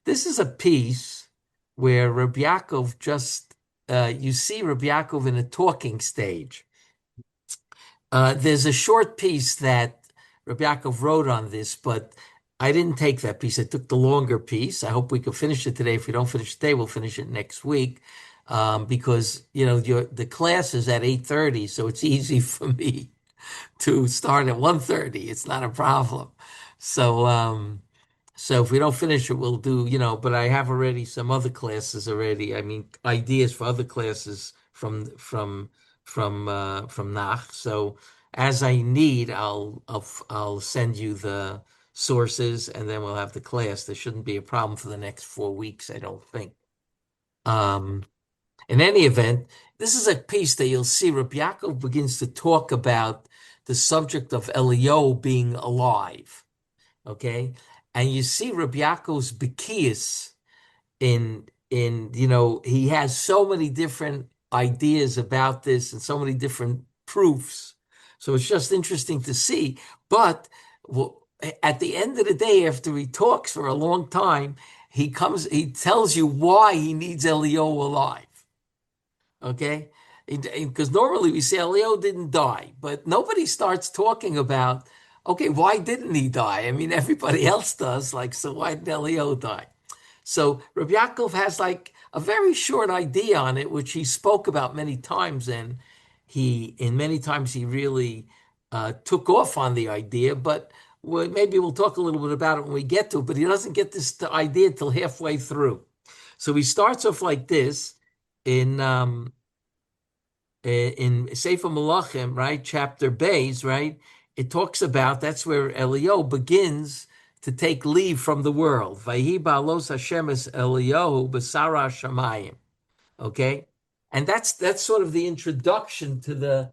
this is a piece where Reb Yaakov just, you see Reb Yaakov in a talking stage. There's a short piece that Reb Yaakov wrote on this, but I didn't take that piece. I took the longer piece. I hope we can finish it today. If we don't finish today, we'll finish it next week. Because the class is at 8:30, so it's easy for me to start at 1:30. It's not a problem. So so if we don't finish it, we'll do, but I have already some other classes already. I mean, ideas for other classes from Nach. So as I need, I'll send you the sources, and then we'll have the class. There shouldn't be a problem for the next 4 weeks, I don't think. Um, in any event, this is a piece that you'll see Reb Yaakov begins to talk about the subject of Eliyahu being alive. Okay, and you see Reb Yaakov's Bekias he has so many different ideas about this and so many different proofs. So it's just interesting to see. But at the end of the day, after he talks for a long time, he tells you why he needs Eliyahu alive. Okay? Because normally we say Eliyahu didn't die, but nobody starts talking about, okay, why didn't he die? I mean, everybody else does. Like, so why did Eliyahu die? So Reb Yaakov has like a very short idea on it, which he spoke about many times, and many times he really took off on the idea. But maybe we'll talk a little bit about it when we get to it. But he doesn't get this idea till halfway through. So he starts off like this in Sefer Malachim, right, chapter Beis, right? It talks about that's where Eliyahu begins to take leave from the world. Vayhi ba'alos Hashem es Eliyahu b'sara shamayim. Okay, and that's sort of the introduction to the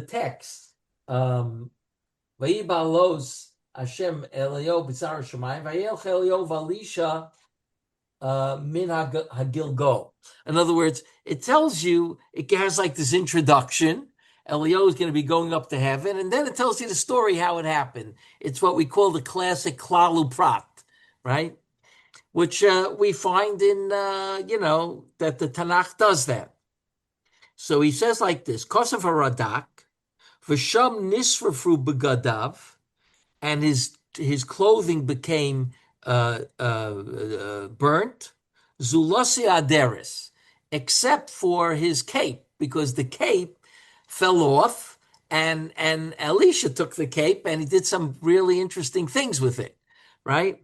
text. Vayhi ba'alos Hashem Eliyahu b'sara shamayim. Vayelch Eliyahu v'Alisha min hagilgol. In other words, it tells you, it has like this introduction. Eliyahu is going to be going up to heaven, and then it tells you the story, how it happened. It's what we call the classic Klalu Prat, right? Which we find in, that the Tanach does that. So he says like this, Kosav Haradak, V'sham nisrafru begadav, and his clothing became burnt, Zulasi Aderis, except for his cape, because the cape fell off, and Elisha took the cape and he did some really interesting things with it, right?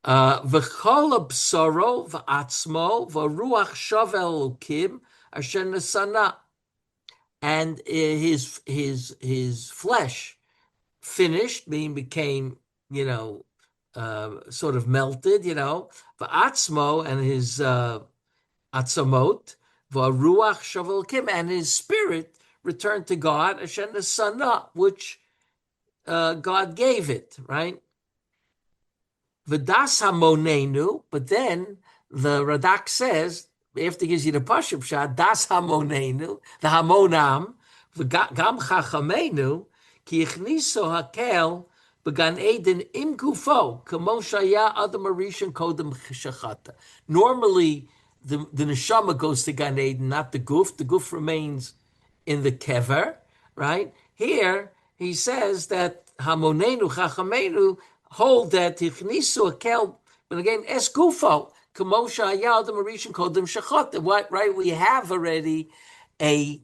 V'chol b'saro v'atzmo v'ruach shav elokim asher nesana, and his flesh finished, meaning became, sort of melted, v'atzmo, and his atzamot, v'ruach shav elokim, and his spirit returned to God, Asher Nesana, which God gave it, right? V'das hamonenu, but then the Radak says, after he gives you the Pashup Shah, das hamonenu, the hamonam, v'gam chachamenu, ki yichniso hakel, b'gan Eden im gufo, kamo shaya adam arishan kodem shachata. Normally, the neshama goes to Gan Eden, not the guf. The guf remains in the kever, right? Here, he says that hamonenu, chachamenu, hold that tichnisu akel, but again, es gufo, kamosha ayal marishan kodem shachot. What, right? We have already a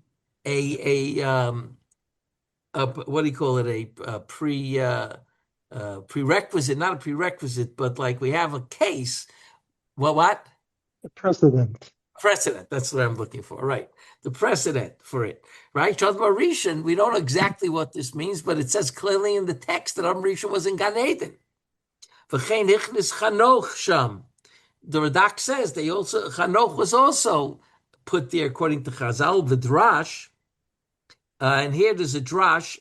what do you call it? A prerequisite, not a prerequisite, but like we have a case. Well, what? A precedent. Precedent. That's what I'm looking for. Right. The precedent for it. Right. Shad Marishan, we don't know exactly what this means, but it says clearly in the text that Marishan was in Gan Eden. V'chein hichnis Chanoch sham. The Radak says Chanoch was also put there according to Chazal, the Drash. And here there's a Drash.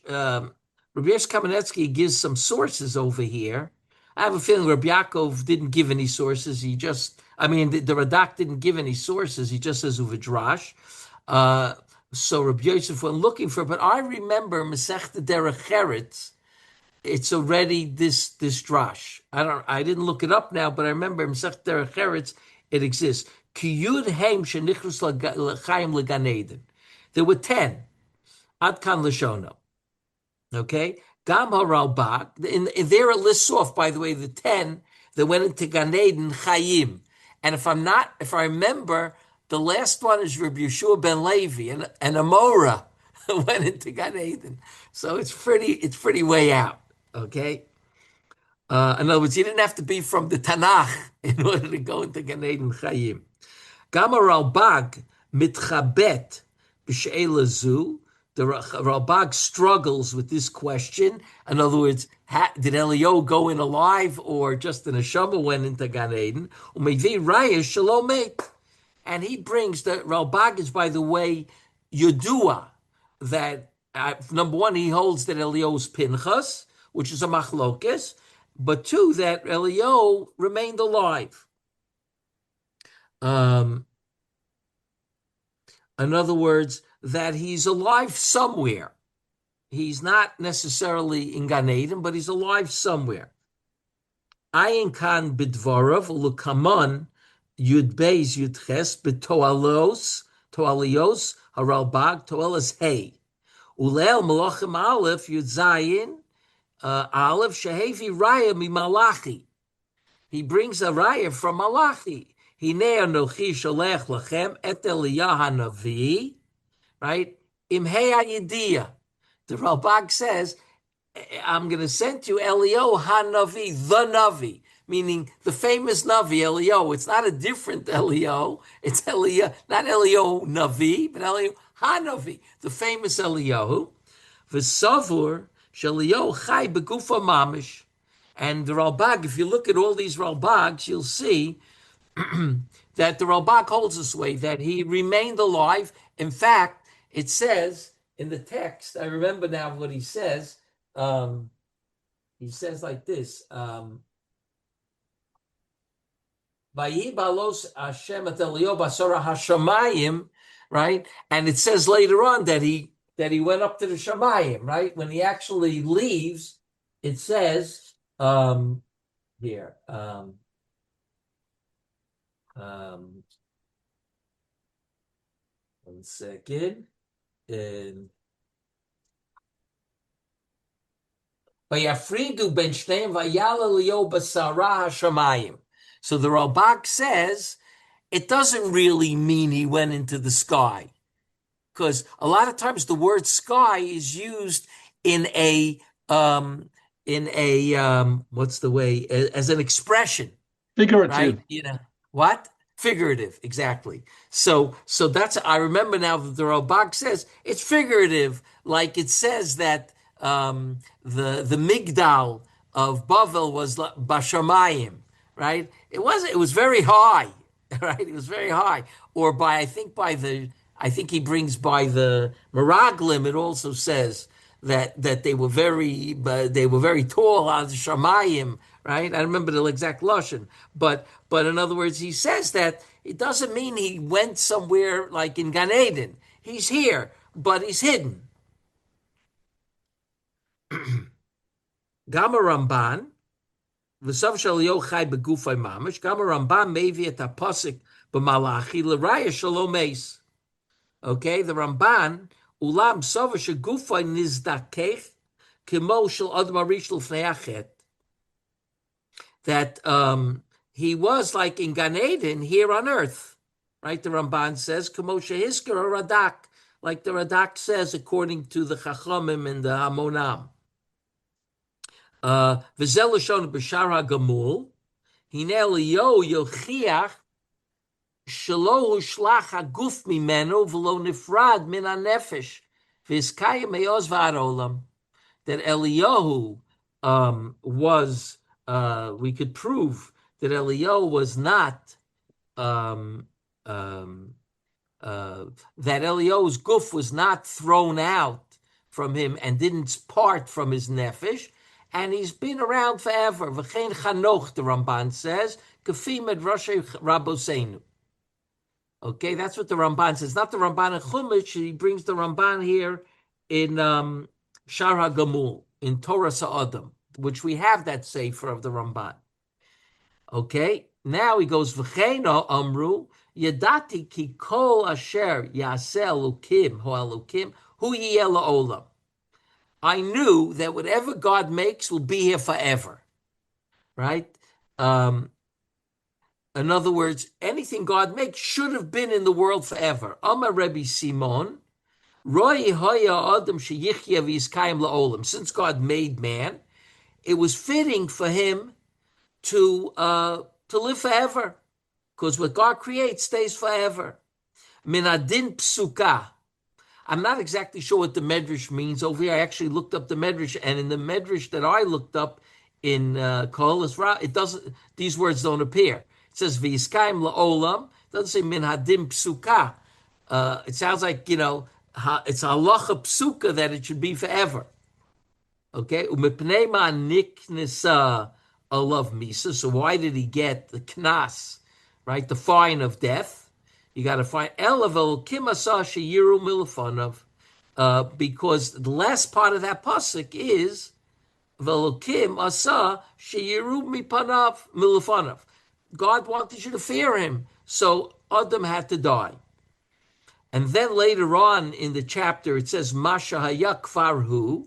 Reb Yaakov Kamenetsky gives some sources over here. I have a feeling Reb Yaakov didn't give any sources. The Radak didn't give any sources. He just says Uvidrash. So Reb Yosef went looking for it. But I remember Masechta Derech Eretz, it's already this drash. I didn't look it up now, but I remember in Masechet Derech Eretz it exists. Ki yud heim shenichus l'chaim l'gan Eden. There were 10. Ad kan l'shono. Okay? Gam HaRalbag, and there it lists off, by the way, the 10 that went into Gan Eden, Chayim. And if I remember, the last one is Reb Yeshua ben Levi, and Amora went into Gan Eden. So it's pretty way out. Okay? In other words, you didn't have to be from the Tanach in order to go into Gan Eden Chayim. Gam HaRalbag mitchabet b'she'ela zu. The Ralbag struggles with this question. In other words, did Eliyahu go in alive or just an neshama went into Gan Eden? And he brings the Ralbag is, by the way, Yudua, that number one, he holds that Eliyahu's Pinchas, which is a machlokes, but two, that Eliyahu remained alive. In other words, that he's alive somewhere. He's not necessarily in Gan Eden, but he's alive somewhere. Ayin kan bidvarav lukamon yud beis yud ches betoalios haralbag toelas hey ulel malachim aleph yud zayin aleph shehevi raya mi malachi. He brings a raya from Malachi. Hinei anochi sholech lachem et Eliyah hanavi. Right? Imhei Yediyah. The Ralbag says, I'm going to send you Eliyahu HaNavi, the Navi, meaning the famous Navi, Eliyahu. It's not a different Eliyahu. It's Eliyahu, not Eliyahu Navi, but Eliyahu HaNavi, the famous Eliyahu. V'savur sh'Eliyahu chai begufa mamish. And the Ralbag, if you look at all these Ralbags, you'll see that the Ralbag holds this way, that he remained alive. In fact, it says in the text, I remember now what he says. He says like this: "Vayibalos Hashem et Eliyahu basara hashamayim," right? And it says later on that he went up to the shamayim, right? When he actually leaves, it says here. One second. Vayafridu ben shneim vayala liyo basara hashamayim. So the Ralbag says it doesn't really mean he went into the sky, because a lot of times the word sky is used in a what's the way, as an expression, figurative, right? What? Figurative, exactly. So that's, I remember now that the Ralbag says it's figurative, like it says that the Migdal of Bavel was Bashamayim, right? It was very high, right? It was very high. Or I think he brings by the Meraglim, it also says that they were very tall on the Shamayim, right? I remember the exact lashon, but in other words, he says that it doesn't mean he went somewhere like in Gan Eden. He's here, but he's hidden. Gama Ramban, v'sav shaliyo chai begufay mamish. Gama Ramban mevi et hapasik b'malachi l'raya shalom eis. Okay, the Ramban ulam sava shegufay nizdakech kimo shel adam arish l'fnei achet. That he was like in Gan Eden here on earth, right? The Ramban says, "Kamo shehisker Radak," like the Radak says, according to the Chachamim and the Hamonam. V'zel l'shon b'shar hagamul, hine Eliyahu yochiach shelo hushlach haguf mimenu v'lo nifrad min hanefesh v'hiskayim me'oz v'arolam. That Eliyahu was. We could prove that Eliyahu was not, that Eliyahu's guf was not thrown out from him and didn't part from his nefesh, and he's been around forever. V'chein chanoch, the Ramban says, kafim et Rashi Rabboseinu. Okay, that's what the Ramban says. Not the Ramban in Chumash. He brings the Ramban here in Shar HaGamul, in Torah Sa'adam. which we have that sefer of the Ramban. Okay, now he goes, V'cheino amru, yadati ki kol asher yaseh Elokim, ho Elokim, hu yiyeh la'olam. I knew that whatever God makes will be here forever, right? Um, in other words, anything God makes should have been in the world forever. Amar Rebbe Simon, Roi hoya adam sheyichya v'yiskayim la'olam. Since God made man, it was fitting for him to live forever, because what God creates stays forever. Minadin psuka. I'm not exactly sure what the medrash means over here. I actually looked up the medrash, and in the medrash that I looked up in Koheles Ra, it doesn't. These words don't appear. It says v'yiskayim la'olam. It doesn't say min hadim psuka. It sounds like it's halacha psuka that it should be forever. Okay, umipnei ma niknesa alav misa. So why did he get the knas, right? The fine of death. You got to find elavel kimasa sheyiru milafanav, because the last part of that pasuk is velokim asa sheyiru mipanav milafanav. God wanted you to fear him, so Adam had to die. And then later on in the chapter, it says masha hayak farhu.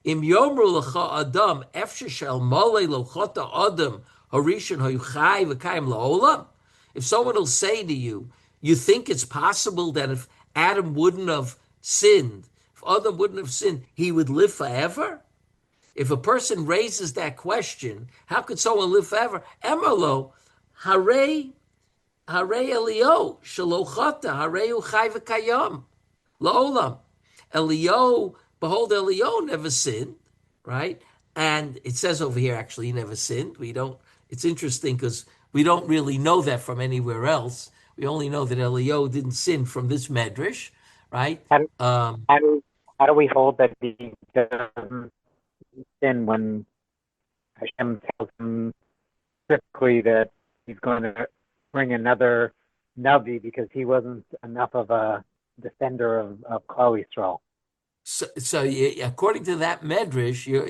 Im yomru lecha adam efshe shel mole lochota adam harishon hayuchai v'kayim laolam. If someone will say to you, you think it's possible that if Adam wouldn't have sinned, if Adam wouldn't have sinned, he would live forever? If a person raises that question, how could someone live forever? Emelo, hare Elio, shalochata, hare uchai v'kayam, laolam. Elio, behold, Elio never sinned, right? And it says over here, actually, he never sinned. It's interesting because we don't really know that from anywhere else. We only know that Elio didn't sin from this medrash, right? How do we hold that he doesn't sin when Hashem tells him specifically that he's going to bring another Navi because he wasn't enough of a defender of Klal Yisrael? So according to that medrash, you're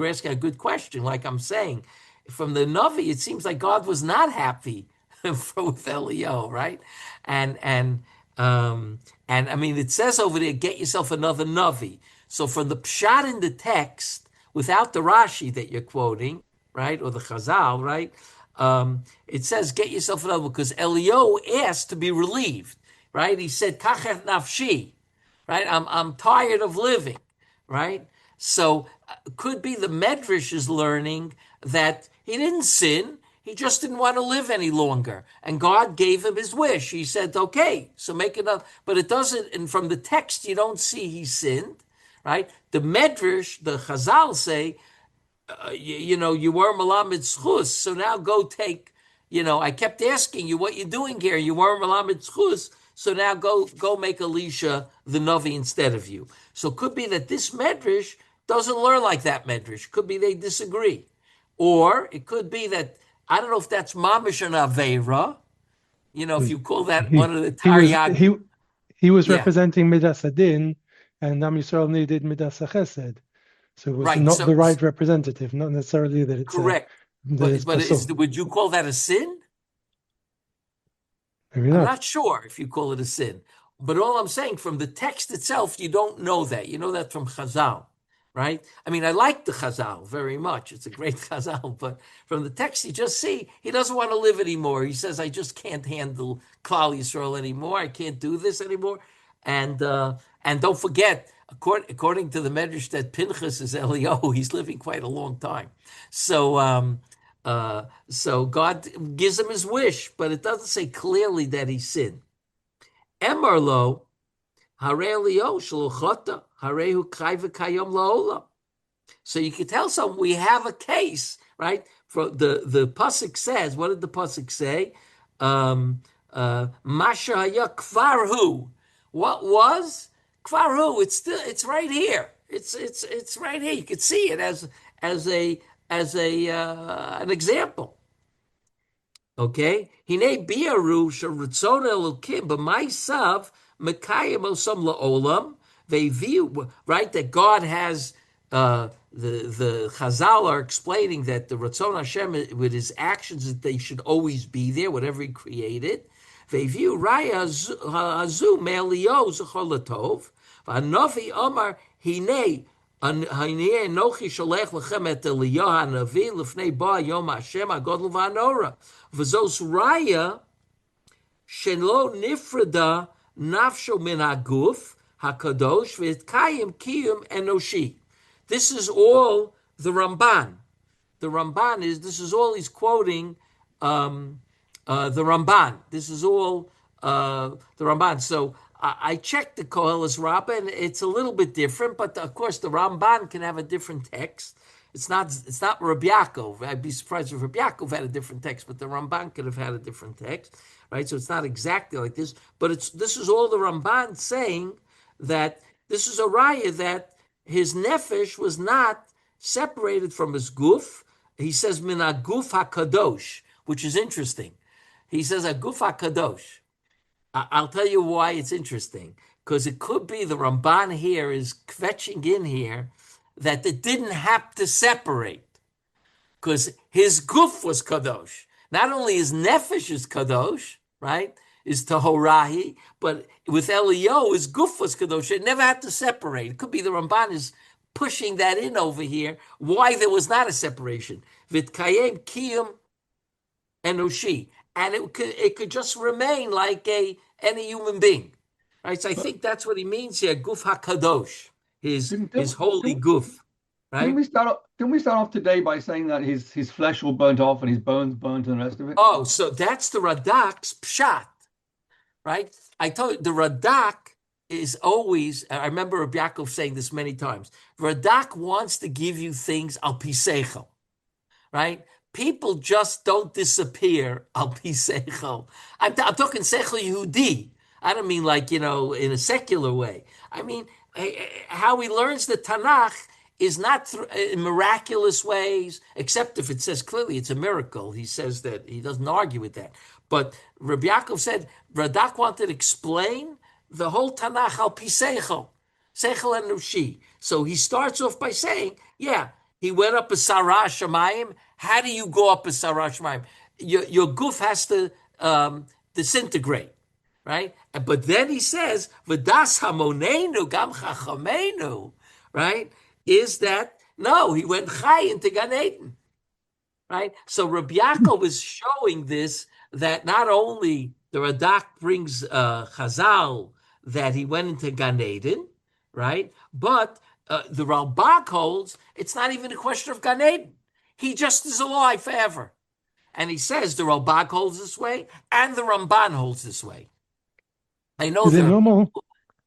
asking a good question. Like I'm saying, from the Navi, it seems like God was not happy with Elio, right? And I mean, it says over there, get yourself another Navi. So from the pshat in the text, without the Rashi that you're quoting, right, or the Chazal, right, it says get yourself another, because Elio asked to be relieved, right? He said, Kachet nafshi, right? I'm tired of living, right? So could be the Medrash is learning that he didn't sin. He just didn't want to live any longer. And God gave him his wish. He said, okay, so make another. But it doesn't, and from the text, you don't see he sinned, right? The Medrash, the Chazal say, you were Malamed Schus, so now go take, I kept asking you what you're doing here. You were Malamed Schus, so now go make Elisha the Navi instead of you. So it could be that this Medrash doesn't learn like that Medrash. Could be they disagree. Or it could be that, I don't know if that's Mamish and Aveira, if you call that one of the Taryag. He was representing Midas Adin, and Am Yisrael needed Midas Chesed. So it was not the right representative, not necessarily that it's correct. Would you call that a sin? Maybe not. I'm not sure if you call it a sin. But all I'm saying, from the text itself, you don't know that. You know that from Chazal, right? I mean, I like the Chazal very much. It's a great Chazal. But from the text, you just see he doesn't want to live anymore. He says, I just can't handle Klal Yisrael anymore. I can't do this anymore. And don't forget, according to the Medrash, that Pinchas is Eliyahu, he's living quite a long time. So God gives him his wish, but it doesn't say clearly that he sinned. Emarlo, hare Eliyahu shalochata, harehu chai v'kayom la'olam. So you can tell someone we have a case, right? For the pasuk says, what did the pasuk say? Masha haya kvarhu. What was kvarhu? It's right here. It's right here. You can see it as an example. Okay, hine biaru sheritzon elokim b'maisav mekayim osam laolam. They view, right, that God has the Chazal are explaining that the Ratzon Hashem with his actions that they should always be there, whatever he created. Ve'viu raya hazu me'Eliyahu zechor latov, v'Hanavi Omar hinei nochi sholech lechem et Eliyahu hanavi lefnei ba yom Hashem hagodol v'hanora v'zos raya shelo nifrada nafsho min haguf hakadosh v'tkayim kiyum enoshi. This is all the Ramban. The Ramban this is all he's quoting the Ramban. This is all the Ramban. So I checked the Koheles Rabbah, and it's a little bit different, but of course the Ramban can have a different text. It's not Reb Yaakov. I'd be surprised if Reb Yaakov had a different text, but the Ramban could have had a different text, right? So it's not exactly like this, but this is all the Ramban saying that this is a raya that his nefesh was not separated from his guf. He says min aguf hakadosh, which is interesting. He says aguf hakadosh. I'll tell you why it's interesting. Because it could be the Ramban here is kvetching in here that it didn't have to separate. Because his guf was kadosh. Not only his nefesh is kadosh, right, is tahorahi, but with Eliyahu, his guf was kadosh. It never had to separate. It could be the Ramban is pushing that in over here, why there was not a separation. Vitkayem kiyum enoshi. And it could just remain like any human being. Right? So I think that's what he means here, guf hakadosh, his holy guf. Right? Didn't we start off today by saying that his flesh all burnt off and his bones burnt and the rest of it? Oh, so that's the Radak's pshat. Right? I told you, the Radak is always, I remember Reb Yaakov saying this many times, Radak wants to give you things al pi seichel, right? People just don't disappear al pi seichel. I'm talking seichel Yehudi. I don't mean like, in a secular way. I mean, how he learns the Tanach is not in miraculous ways, except if it says clearly it's a miracle. He says that, he doesn't argue with that. But Rabbi Yaakov said, Radak wanted to explain the whole Tanach al pi seichel, seichel enushi. So he starts off by saying, yeah, he went up a Sarah Shemayim. How do you go up a Sarah Shemayim? Your guf has to disintegrate, right? But then he says, V'das hamonenu gam chachamenu, right? Is that, no, he went chai into Gan Eden, right? So Rabbi Yaakov is showing this, that not only the Radak brings Chazal that he went into Gan Eden, right? But the Ralbag holds it's not even a question of Gan Eden. He just is alive forever. And he says the Ralbag holds this way and the Ramban holds this way. I know. Is it normal?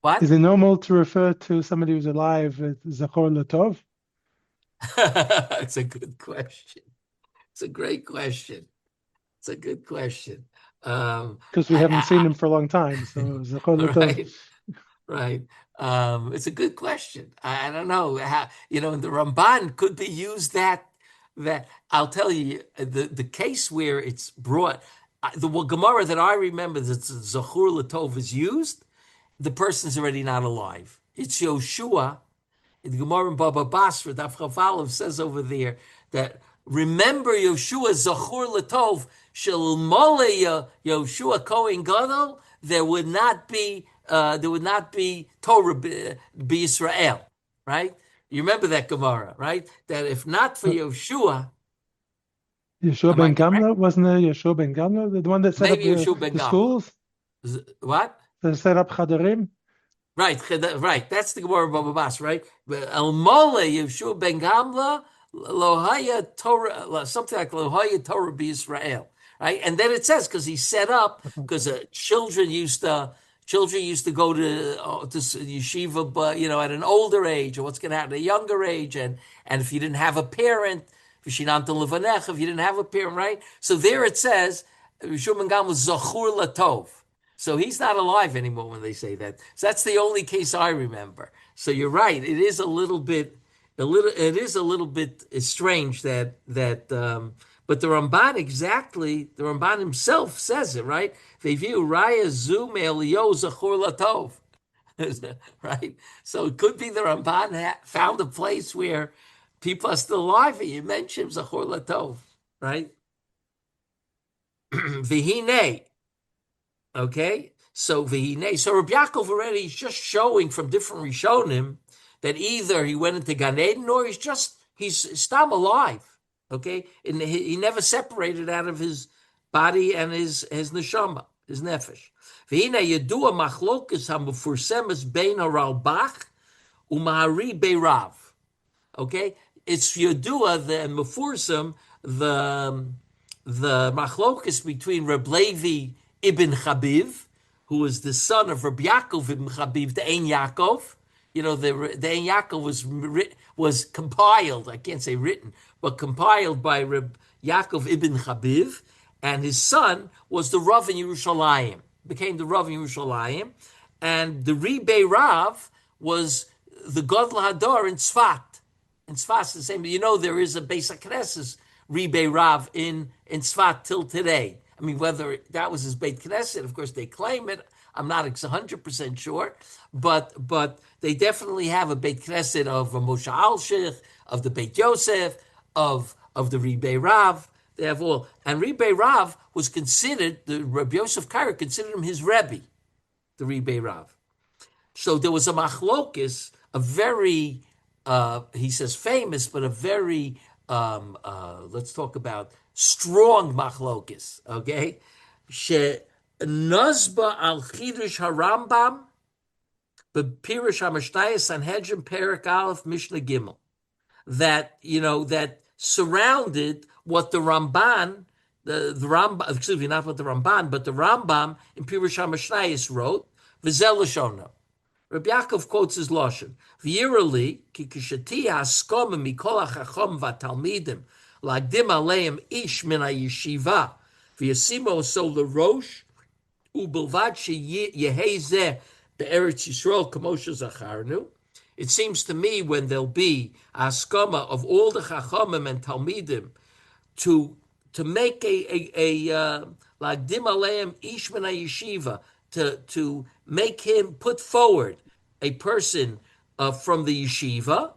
What? Is it normal to refer to somebody who's alive as Zachor Latov? It's a good question. It's a great question. It's a good question. Because we haven't seen him for a long time. So Zachor Latov. Right. It's a good question. I don't know how, the Ramban could be used that I'll tell you the case where it's brought, the Gemara that I remember that Zachor Latov is used, the person's already not alive. It's Yoshua. The Gemara in Baba Basra, Daf Chafalev says over there that remember Yoshua Zachor Latov Shel Mole Yoshua Kohen Gadol. There would not be Torah be Israel, right? You remember that Gemara, right? That if not for Yoshua Ben Gamla, wasn't there Yeshua Ben Gamla, the one that set up the schools? What? That set up Chadarim? Right. That's the Gemara Baba Bas, right? El Mole Yeshua Ben Gamla Lohaya Torah, something like Lohaya Torah be Israel, right? And then it says because he set up because children used to go to yeshiva, but at an older age, or what's going to happen at a younger age, and if you didn't have a parent, if you didn't have a parent, right? So there it says Yeshua Ben Gamla was Zachur Latov. So he's not alive anymore when they say that. So that's the only case I remember. So you're right. It is a little bit strange that but the Ramban himself says it, right? They view Raya Zu Me'Eliyahu Zachur Latov. right? So it could be the Ramban found a place where people are still alive. You mentioned Zachor Latov, right? Vihine, okay? So Vihine, so Reb Yaakov already is just showing from different Rishonim that either he went into Gan Eden or he's stam alive, okay? And he never separated out of his body and his neshama, his nefesh. V'hina yedua machlokas hamufursemes bein haralbach umahari beirav. Okay, it's yedua the mefursem the machlokas between Reb Levi ibn Chabiv, who was the son of Reb Yaakov ibn Chabiv, the Ein Yaakov. You know, the Ein Yaakov was compiled. I can't say written, but compiled by Reb Yaakov ibn Chabiv, and his son was the Rav in Yerushalayim. Became the Rav in Yerushalayim, and the Rebbe Rav was the Gadol Hador in Tzfat. In Tzfat, the same. You know, there is a Beis HaKnesses Rebbe Rav in Tzfat till today. I mean, whether that was his Beit Knesset, of course they claim it. I'm not 100% sure, but they definitely have a Beit Knesset of Moshe Alshich, of the Beit Yosef, of the Rebbe Rav. They have all. And Rebbe Rav was considered, the Rabbi Yosef Karo considered him his Rebbe, the Rebbe Rav. So there was a machlokis, a very, he says famous, but a very, let's talk about strong machlokis, okay? She nazba al chidush harambam b'pirush hamashtaya Sanhedrin Perak Aleph Mishnah Gimel. That, you know, that surrounded what the Ramban, the Rambam, excuse me, not what the Ramban, but the Rambam in Pirush HaMashnayos wrote, V'zel Lashono. Rabbi Yaakov quotes his Lashon, V'yirali, ki kishati ha'askom mikol ha'chachom v'talmidim, lagdim aleim ish min ha'yeshiva, v'yasimo so l'rosh, u'bilvad sheyehei zeh be'eretz Yisrael k'moshe zacharnu. It seems to me when there'll be a haskama of all the chachamim and talmidim to make a lagdim aleim ish min ha'yeshiva, to make him put forward a person from the yeshiva.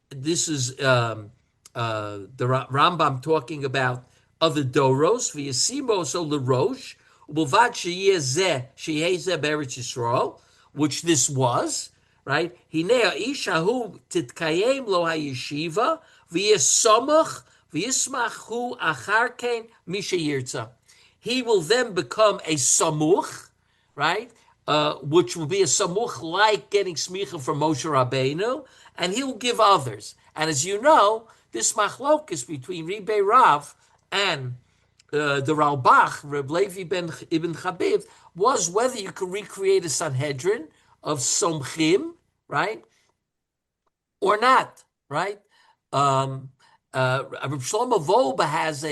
This is the Rambam talking about other doros, v'yasimo so l'rosh, u'bilvad sheyeh zeh be'eretz Yisrael, which this was, right? Hinei ha'ishahu titkayem lo ha'yeshiva v'yesomach v'yismach hu achar kein misha yirtza. He will then become a samuch, right? Which will be a samuch like getting smicha from Moshe Rabbeinu, and he will give others. And as you know, this machlokes between Rebbe Rav and the Ralbach, Reb Levi ibn Chabiv, was whether you could recreate a Sanhedrin of somchim, right, or not, right? Reb Shlomo Volba has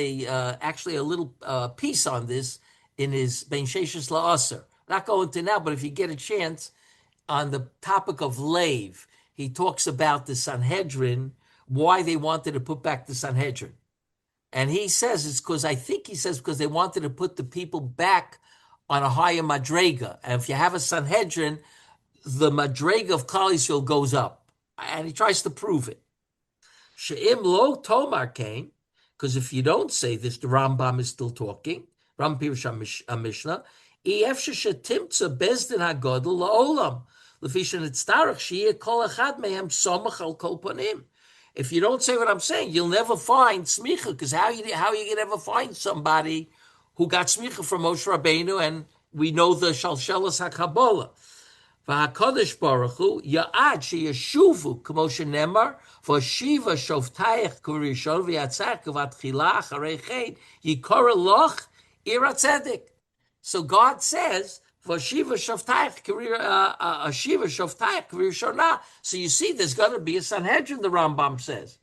actually a little piece on this in his Ben Sheshes La'aser. Not going to now, but if you get a chance, on the topic of Lev, he talks about the Sanhedrin, why they wanted to put back the Sanhedrin. And he says it's because, I think he says because they wanted to put the people back on a higher madrega. And if you have a Sanhedrin, the madrega of Klal Yisrael goes up. And he tries to prove it. She'im lo tomar came, because if you don't say this, the Rambam is still talking. Rambam Pirush HaMishnah. If shetimtza bezdin hagodol la'olam, lefishan itztarach sheyeh kol echad mehem somach al kol panim. If you don't say what I'm saying, you'll never find smicha, because how are you going to ever find somebody who got smicha from Moshe Rabbeinu, and we know the shalshelas hakabbalah. V'hakodesh baruch hu ya'ad sheyeshuvu k'mo shenemar v'shiva shoftayich k'rishon v'yatzach k'vatchila acharei chen yikora loch ira tzedek. So God says, "Vashiva shoftayich ashiva shoftayich k'rishona." So you see, there's going to be a Sanhedrin. The Rambam says,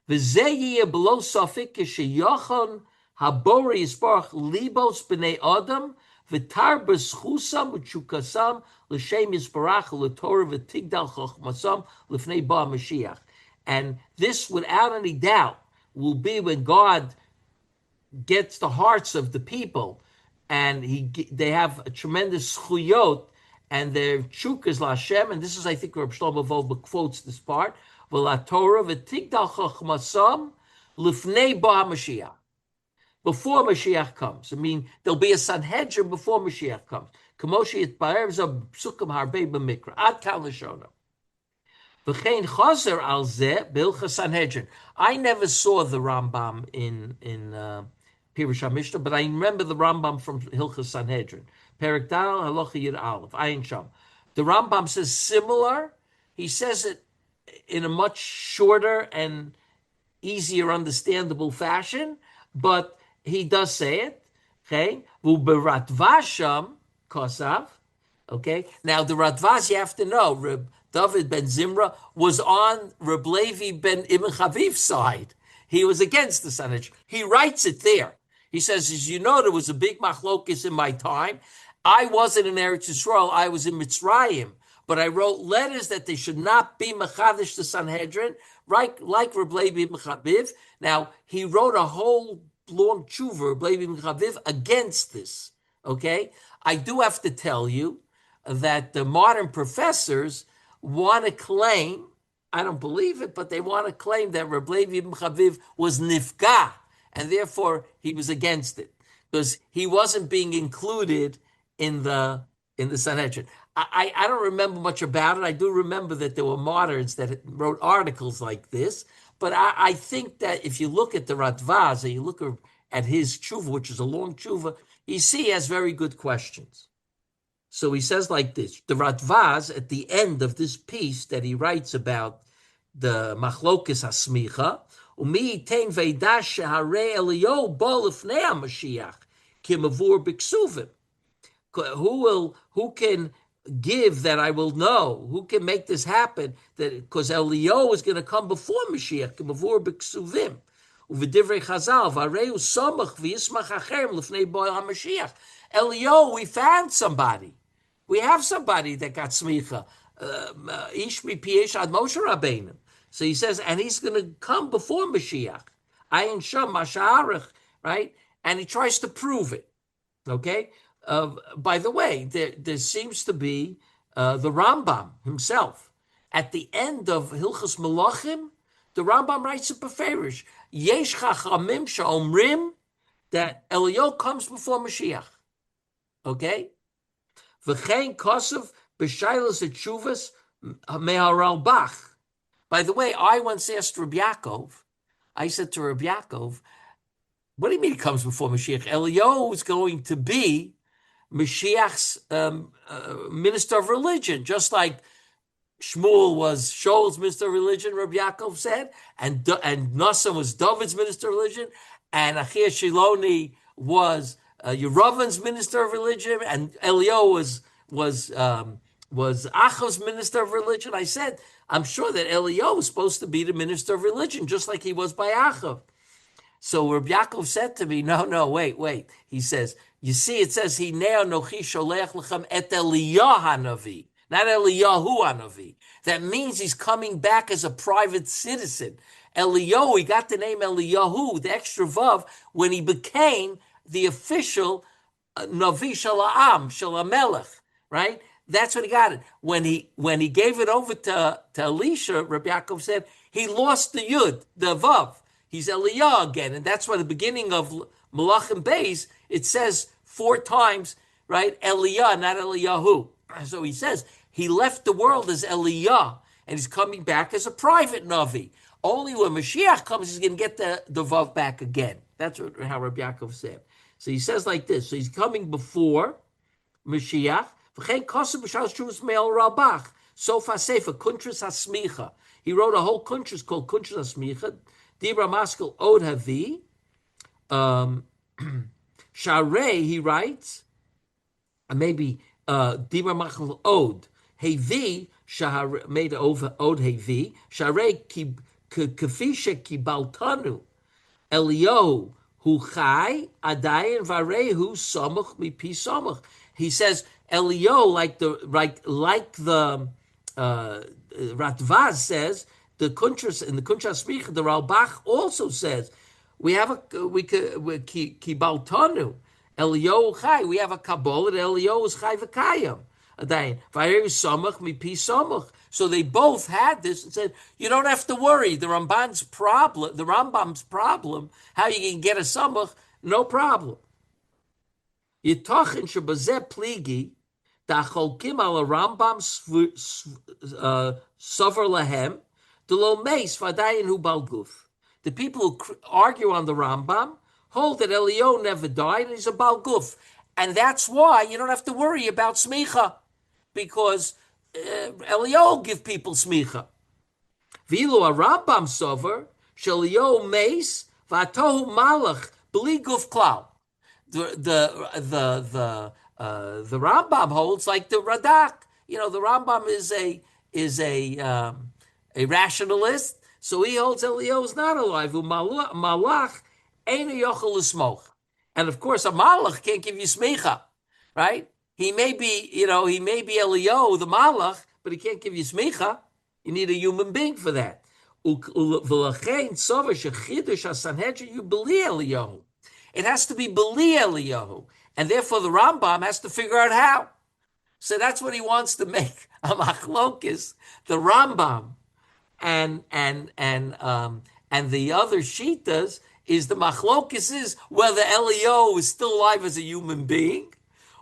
"V'zeh yiyeh below safik kisheyochon habori yisparach libos b'nei adam v'tar b'schusam v'chukasam l'shem yisparach l'torah v'tigdal chochmasam l'fnei ba Mashiach." And this, without any doubt, will be when God gets the hearts of the people, and they have a tremendous chuyot and their chukas laHashem, and this is, I think, Reb Shlomo Wolbe quotes this part, v'la Torah v'tigdal chachmasam lifnei ba Mashiach, before Mashiach comes. I mean, there'll be a Sanhedrin before Mashiach comes. Kamoshi itbaer v'zah psukim harbei b'mikra. Ad kan l'shona. V'chein chazer al zeh b'ilchas Sanhedrin. I never saw the Rambam in Pirush HaMishnah, but I remember the Rambam from Hilchas Sanhedrin. Perek Dal Halacha Yud Aleph Ayin Sham. The Rambam says similar. He says it in a much shorter and easier understandable fashion, but he does say it. Okay, V'Ratvasham Kosav. Okay, now the Ratvaz, you have to know, Reb David ben Zimra was on Reb Levi ben Ibn Chaviv's side. He was against the Sanhedrin. He writes it there. He says, as you know, there was a big machlokis in my time. I wasn't in Eretz Yisrael. I was in Mitzrayim. But I wrote letters that they should not be mechadish the Sanhedrin, right? Like Reb Levi ben Chaviv. Now, he wrote a whole long tshuva, Reb Levi ben Chaviv, against this. Okay? I do have to tell you that the modern professors want to claim, I don't believe it, but they want to claim that Reb Levi ben Chaviv was nifga, and therefore he was against it because he wasn't being included in the Sanhedrin. I don't remember much about it. I do remember that there were moderns that wrote articles like this, but I think that if you look at the Ratvaz and you look at his tshuva, which is a long tshuva, you see he has very good questions. So he says like this, the Ratvaz, at the end of this piece that he writes about the machlokes hasmicha, umi tein veidash sheharei Eliyahu bo lifnei HaMashiach kimavur b'ksuvim. Who can give that I will know? Who can make this happen? That because Eliyahu is going to come before Mashiach kimavur b'ksuvim. U'v'divrei Chazal v'areu samach v'yismach achem lifnei bo HaMashiach. Eliyahu, we found somebody. We have somebody that got smicha. Ish mi'piesh ad Moshe Rabbeinu. So he says, and he's going to come before Mashiach. Ayin sham masha'arech, right? And he tries to prove it. Okay? By the way, there seems to be the Rambam himself. At the end of Hilchos Melachim, the Rambam writes a beferish. Yesh chachamim she'omrim that Eliyahu comes before Mashiach. Okay? V'chein kosav b'shailas etshuvas me'haralbach. By the way, I once asked Reb Yaakov, I said to Reb Yaakov, what do you mean he comes before Mashiach? Eliyahu is going to be Mashiach's minister of religion, just like Shmuel was Shaul's minister of religion, Reb Yaakov said, and Nassim was David's minister of religion, and Achia Shiloni was Yeravan's minister of religion, and Eliyahu was Achav's minister of religion. I said, I'm sure that Eliyahu was supposed to be the minister of religion, just like he was by Achav. So Reb Yaakov said to me, no, wait. He says, you see, it says, Hinei anochi sholech lechem et Eliyahu hanavi, not Eliyahu hanavi. That means he's coming back as a private citizen. Eliyahu, he got the name Eliyahu, the extra vav, when he became the official Navi Shala'am, Shalamelech, right? That's when he got it. When he gave it over to Elisha, Reb Yaakov said, he lost the Yud, the Vav. He's Eliyahu again. And that's why the beginning of Malachim Beis, it says 4 times, right? Eliyahu, not Eliyahu. So he says, he left the world as Eliyahu, and he's coming back as a private Navi. Only when Mashiach comes, he's going to get the Vav back again. That's how Reb Yaakov said. So he says like this. So he's coming before Mashiach. Sofa Sefer, Kuntras HaSmicha. He wrote a whole kuntras called Kuntras HaSmicha. Dibra Maskal Od Havi. Sharei, he writes, maybe Dibra Maskal Od. Hevi, made over Od Hevi. Sharei Kafisha Kibaltanu. Eliyahu Hu Chai Adayin Varehu Samach Mipi Samach. He says Eliyahu, like the Ratvaz says, the Kuntras in the Kuntras Smich, the Ralbach also says we Kibaltanu Eliyahu Chai. We have a Kabbalah that Eliyahu is Chai v'Kayam. So they both had this and said, you don't have to worry. The Rambam's problem, how you can get a samach, no problem. Yitachin shebazeh pligi, da'cholkim al Rambam sover lahem, delo meis vadayin hu balguf. The people who argue on the Rambam hold that Eliyahu never died and he's a balguf. And that's why you don't have to worry about smicha, because Eliyahu give people smicha. Vilu a Rambam sover, sheliyahu meis, vatohu malach, bli guf klal. The Rambam holds like the Radak. You know, the Rambam is a rationalist, so he holds Eliyahu is not alive. Malach einu yochel l'smoch, and of course a malach can't give you smicha, right? He may be Eliyahu the malach, but he can't give you smicha. You need a human being for that. V'lachein sover shechidush hasanhedrin you beli Eliyahu. It has to be beli Eliyahu, and therefore the Rambam has to figure out how. So that's what he wants to make a machlokis, the Rambam, and the other shitas is the machlokis is whether Eliyahu is still alive as a human being,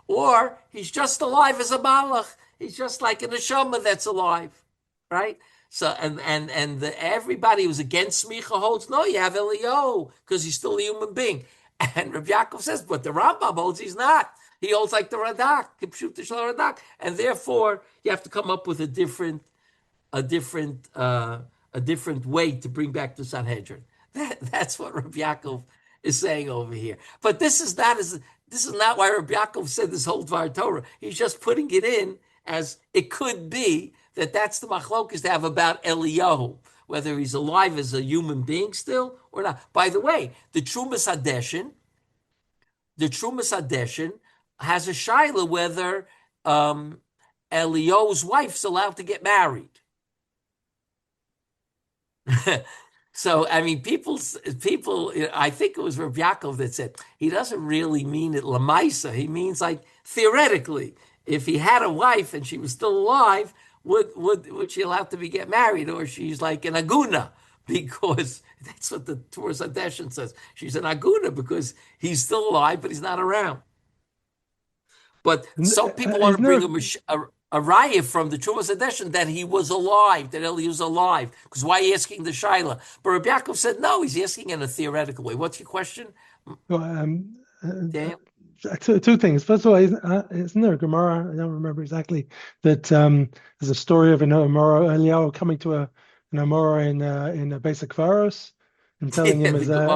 or he's just alive as a malach. He's just like a neshama that's alive, right? So everybody who's against smicha holds no, you have Eliyahu because he's still a human being. And Reb Yaakov says, but the Rambam holds he's not. He holds like the Radak, and therefore you have to come up with a different way to bring back the Sanhedrin. That's what Reb Yaakov is saying over here. But this is not why Reb Yaakov said this whole Dvar Torah. He's just putting it in as it could be that's the machlokas to have about Eliyahu, whether he's alive as a human being still or not. By the way, the Trumas Hadeshin has a shaila whether Eliyahu's wife's allowed to get married. So, I mean, people, I think it was Reb Yaakov that said, he doesn't really mean it lamaisa. He means like theoretically, if he had a wife and she was still alive, would she allow to get married, or she's like an aguna, because that's what the Turas Hadeshin says. She's an aguna because he's still alive, but he's not around. But some people want to bring a raya from the Turas Hadeshin that he was alive, that Eli was alive. Because why are you asking the shaila? But Reb Yaakov said no, he's asking in a theoretical way. What's your question? Two things. First of all, isn't there a Gemara? I don't remember exactly. That there's a story of an Amora Eliyahu coming to an Amora in a basic Pharos and telling him he's a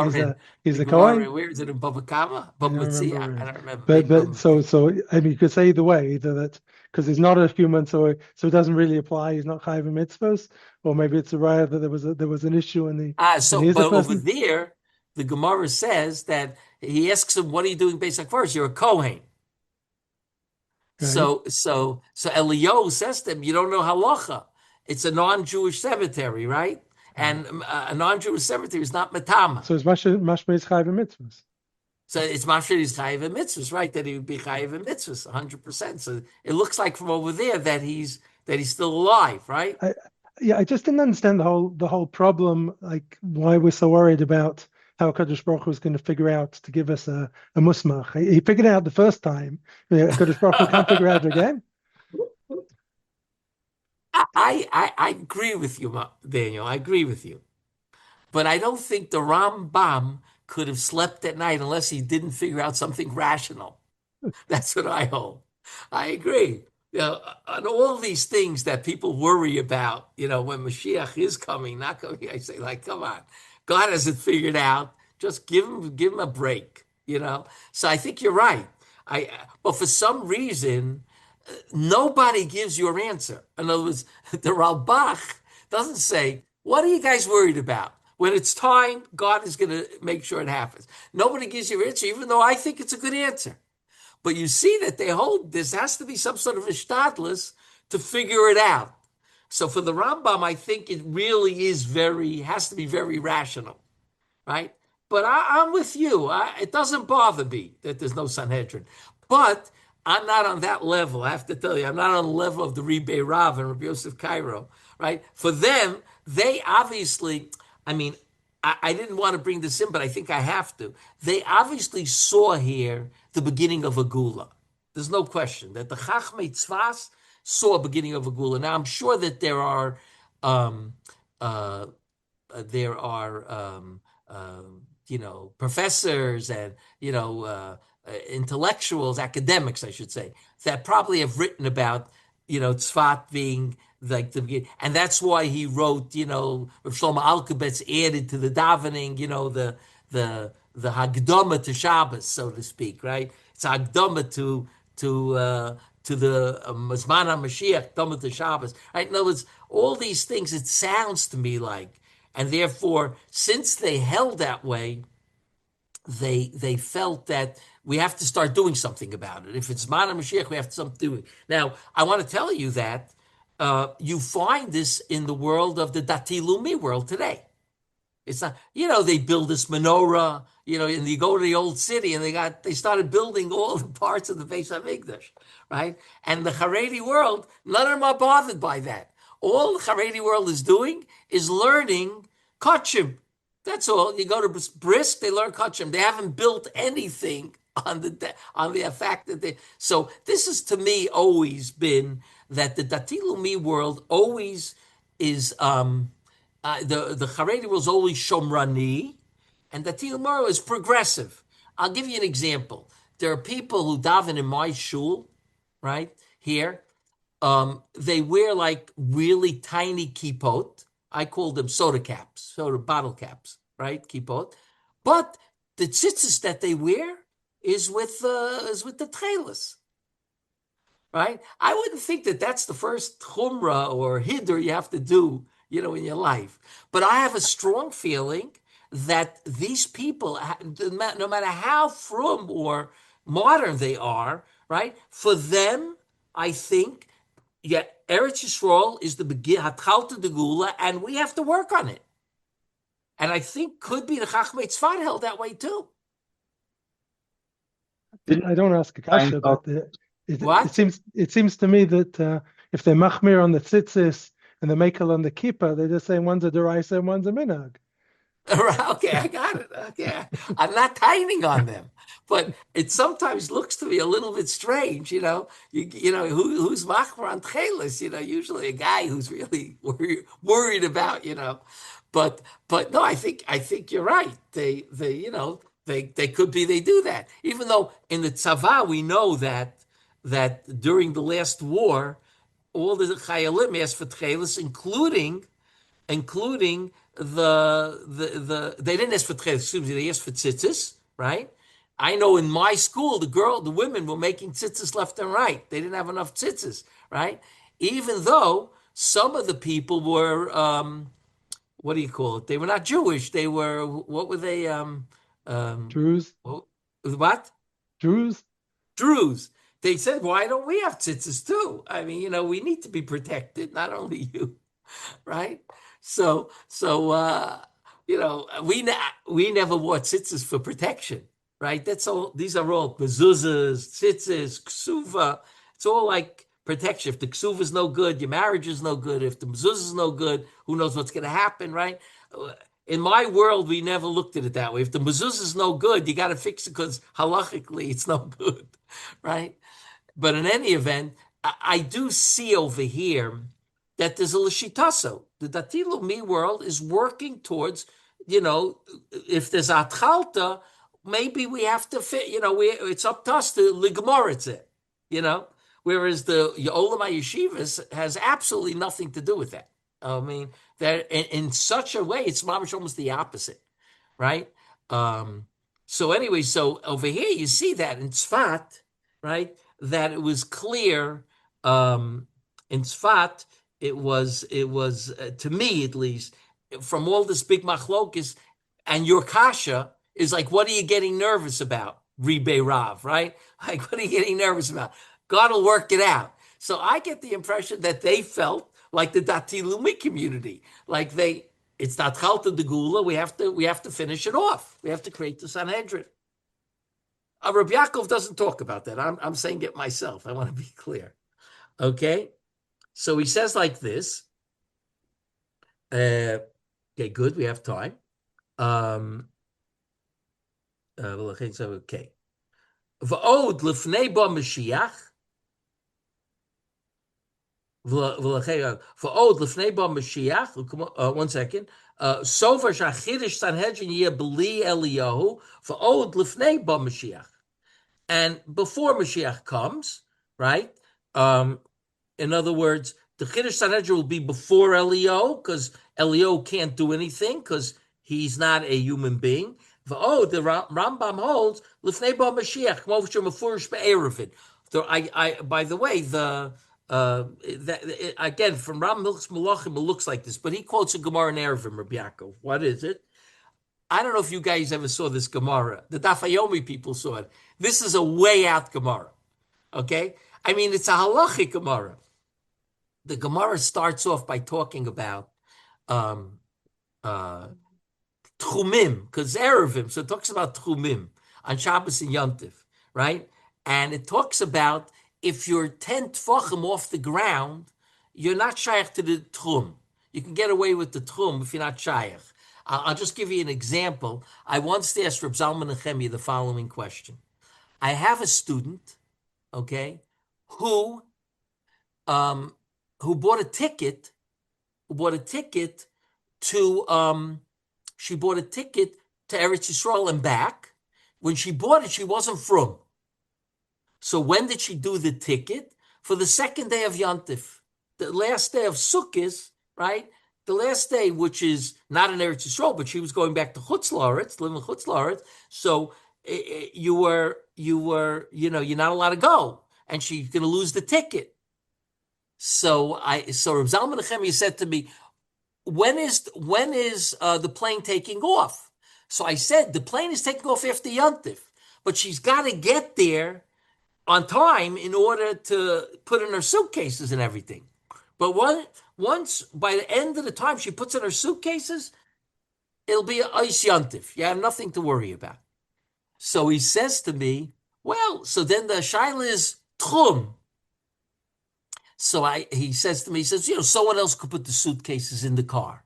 Kohen. Where is it in Bava Kama? I don't remember. But so I mean, you could say either way, either that because he's not a human, so it doesn't really apply. He's not chayiv mitzvos, or maybe it's a raya that there was an issue in the. But over there, the Gemara says that he asks him, "What are you doing basic first? You're a Kohen." Right. So Eliyahu says to him, "You don't know halacha. It's a non-Jewish cemetery, right? And a non-Jewish cemetery is not matama. So it's mashma is chayiv mitzvos. So it's mashma is chayiv mitzvos, right? That he would be chayiv mitzvos 100%. So it looks like from over there that he's still alive, right? I just didn't understand the whole problem, like why we're so worried about how Kadosh Baruch Hu is going to figure out to give us a musmach. He figured it out the first time. Kadosh Baruch Hu can't figure it out again. I agree with you, Daniel. I agree with you. But I don't think the Rambam could have slept at night unless he didn't figure out something rational. That's what I hold. I agree. On all these things that people worry about, when Mashiach is coming, not coming, I say, like, come on. God has it figured out. Just give him a break, So I think you're right. But for some reason, nobody gives your answer. In other words, the Ralbach doesn't say, what are you guys worried about? When it's time, God is going to make sure it happens. Nobody gives you an answer, even though I think it's a good answer. But you see that they hold this has to be some sort of ishtadlus to figure it out. So for the Rambam, I think it really has to be very rational, right? But I'm with you. It doesn't bother me that there's no Sanhedrin. But I'm not on that level. I have to tell you, I'm not on the level of the Rebbe Rav and Rabbi Yosef Cairo, right? For them, they obviously, I mean, I didn't want to bring this in, but I think I have to. They obviously saw here the beginning of a gula. There's no question that the Chachmei Tzfas saw a beginning of a gula. Now, I'm sure that um, uh, there are professors and intellectuals, academics, I should say, that probably have written about Tzfat being like the beginning, and that's why he wrote, Rav Shlomo Alkabetz added to the davening, the Hagdama to Shabbos, so to speak, right? It's Hagdama to the Mazman HaMashiach, Dama to Shabbos, right? In other words, all these things, it sounds to me like, and therefore, since they held that way, they felt that we have to start doing something about it. If it's Zman HaMashiach, we have to start doing. Now, I want to tell you that you find this in the world of the Dati Lumi world today. It's not, they build this menorah, and you go to the old city and they started building all the parts of the Beis HaMikdash, right? And the Haredi world, none of them are bothered by that. All the Haredi world is doing is learning Kachim. That's all. You go to Brisk, they learn Kachim. They haven't built anything on the fact that they. So this is to me always been that the Dati Lumi world always is the Haredi world is always Shomrani, and Dati Lumi is progressive. I'll give you an example. There are people who daven in my shul, right here. They wear like really tiny kippot. I call them soda bottle caps, right? Kippot. But the tzitzis that they wear is with the tchelis, right? I wouldn't think that that's the first chumrah or hidur you have to do, in your life. But I have a strong feeling that these people, no matter how frum or modern they are, right? For them, I think, Eretz Yisrael is the begin, Hatchalta de Gula, and we have to work on it. And I think could be the Chachmei Tzfat held that way too. I don't ask a kasha, but it seems to me that if they're machmir on the tzitzis and the makel on the kippah, they're just saying one's a deraisa and one's a minhag. Okay, I got it. Okay, I'm not tining on them, but it sometimes looks to me a little bit strange. Who's machmir on tchelis? Usually a guy who's really worried about. But no, I think you're right. They could be, they do that. Even though in the tzava we know that during the last war, all the chayalim asked for tchelis, including the they didn't ask for tchelis, excuse me, they asked for tzitzis, right? I know in my school, the women were making tzitzis left and right. They didn't have enough tzitzis, right? Even though some of the people were, what do you call it? They were not Jewish. They were, what were they? Druze. What? Druze. They said, why don't we have tzitzis too? I mean, we need to be protected, not only you, right? So we never wore tzitzis for protection, right? That's all. These are all mezuzahs, tzitzis, ksuva. It's all like protection. If the ksuva is no good, your marriage is no good. If the mezuzah is no good, who knows what's going to happen, right? In my world, we never looked at it that way. If the mezuzah is no good, you got to fix it because halachically it's no good, right? But in any event, I do see over here that there's a l'shitaso. The Dati Lumi world is working towards, if there's atchalta, maybe we have to fit, it's up to us to ligmor it, whereas the Olam HaYeshivas has absolutely nothing to do with that. I mean, that in such a way, it's almost the opposite, right? So anyway, so over here you see that in Tzfat, right, that it was clear in Tzfat, it was to me at least, from all this big machlokes, and your kasha is like, what are you getting nervous about? Rebbe Rav, right? Like, what are you getting nervous about? God will work it out. So I get the impression that they felt like the Dati Lumi community, like it's not Chalta de Gula. We have to finish it off. We have to create the Sanhedrin. Reb Yaakov doesn't talk about that. I'm saying it myself. I want to be clear. Okay? So he says like this. Okay, good. We have time. Okay. V'od lifnei ba Mashiach. V'od lifnei ba Mashiach. 1 second. Sofa shachidish Sanhedrin yeh b'li Eliyahu. V'od lifnei ba Mashiach. And before Mashiach comes, right? In other words, the Chiddush Sanhedrin will be before Eliyahu, because Eliyahu can't do anything, because he's not a human being. Oh, the Rambam holds Lifnei Ba Mashiach, Mofsher Mefurish Be'erevin. By the way, again, from Ram Milch's Malachim, it looks like this, but he quotes a Gemara in Erevin, Reb Yaakov. What is it? I don't know if you guys ever saw this Gemara. The Daf Yomi people saw it. This is a way out Gemara. Okay? I mean, it's a halachic Gemara. The Gemara starts off by talking about Tchumim, because Erevim, so it talks about Tchumim on Shabbos and Yom Tov, right? And it talks about if you're 10 tfachim off the ground, you're not shaykh to the Tchum. You can get away with the Tchum if you're not shaykh. I'll just give you an example. I once asked Reb Zalman Nechemia the following question. I have a student, okay, who bought a ticket to she bought a ticket to Eretz Yisrael and back. When she bought it, she wasn't from. So when did she do the ticket? For the second day of Yom Tov, the last day of Sukkot, right? The last day, which is not in Eretz Yisrael, but she was going back to Chutz La'aretz, living in Chutz La'aretz. So you're not allowed to go, and she's going to lose the ticket. So Reb Zalman Nechemia said to me, when is the plane taking off? So I said, the plane is taking off after Yom Tov, but she's got to get there on time in order to put in her suitcases and everything. But once by the end of the time she puts in her suitcases, it'll be a Eis Yom Tov. You have nothing to worry about. So he says to me, well, so then the shaila is Tchum. So he says to me, someone else could put the suitcases in the car.